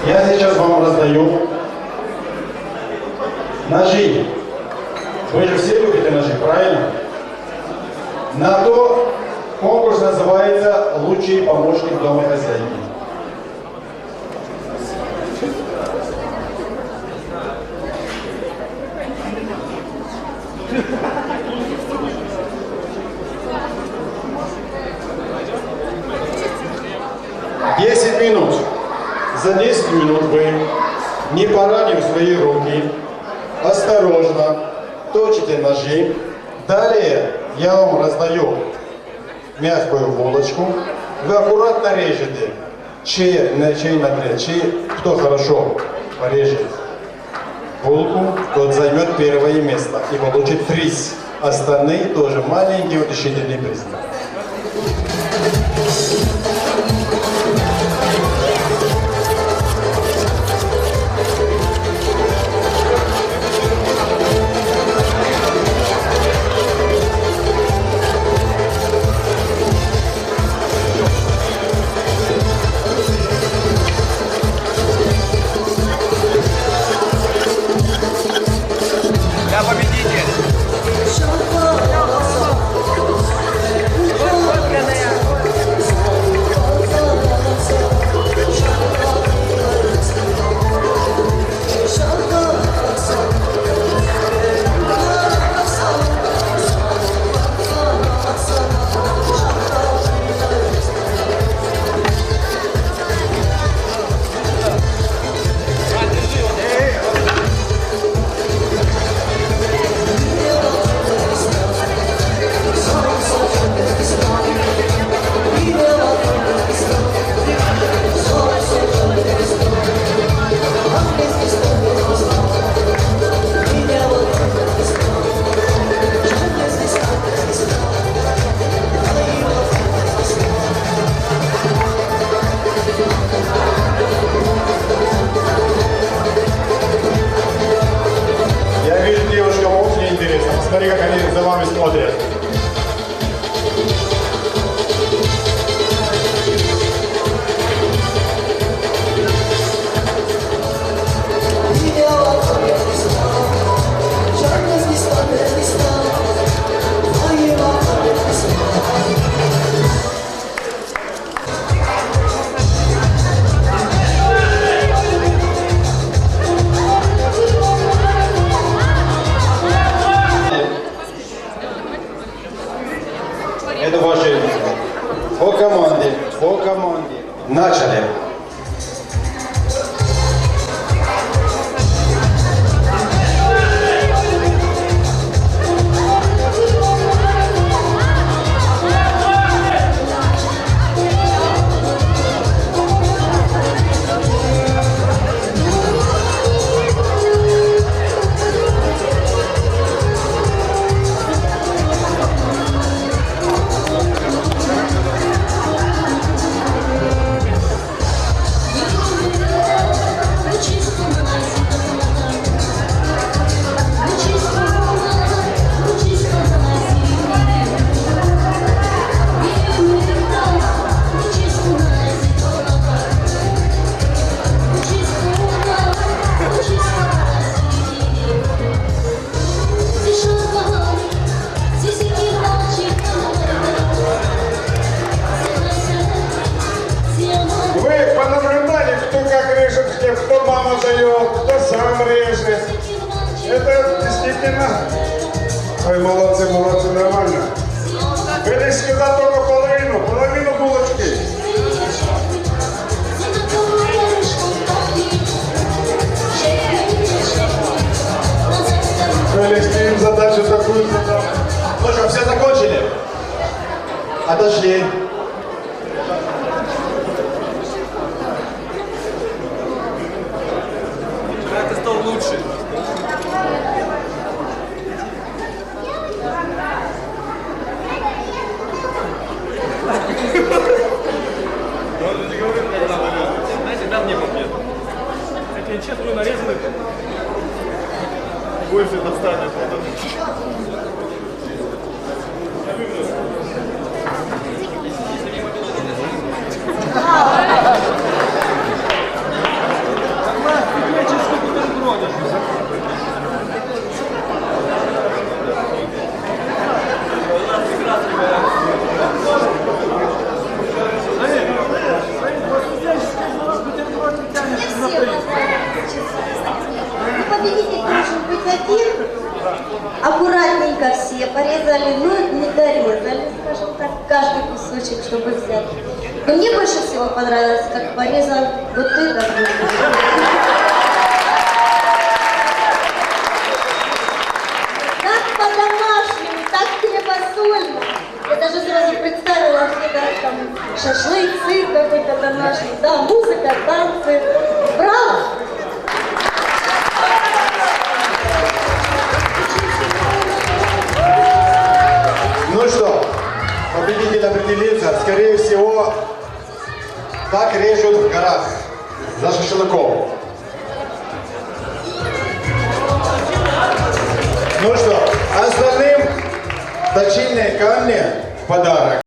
Я сейчас вам раздаю ножи. Вы же все любите ножи, правильно? На то конкурс называется «Лучший помощник домохозяйки». минут. За 10 минут вы, не поранив свои руки, осторожно точите ножи. Далее я вам раздаю мягкую булочку. Вы аккуратно режете. Кто хорошо порежет булку, тот займет первое место и получит приз. Остальные тоже маленькие утешительные призы. Смотри, как они за вами смотрят. Это ваши по команде. Начали. Кто мама дает, кто сам режет. Это действительно... Ой, молодцы, нормально. Вы лишь сказать только половину булочки. Вы лишь им задачу такую задал. Ну что, все закончили? Отошли. Ты стал лучше. Знаете, да мне побед. Хотя я честно нарезанный. Больше достанет. порезали, но не дорезали, скажем так, каждый кусочек, чтобы взять. Но мне больше всего понравилось, как порезал вот этот. Так по-домашнему, так хлебосольно. Я даже сразу представила, что да, там шашлык, сыр какой-то домашний, да, музыка, танцы. Браво! Ну что, победитель определится. Скорее всего, так режут в горах за шашлыком. Ну что, остальным точильные камни в подарок.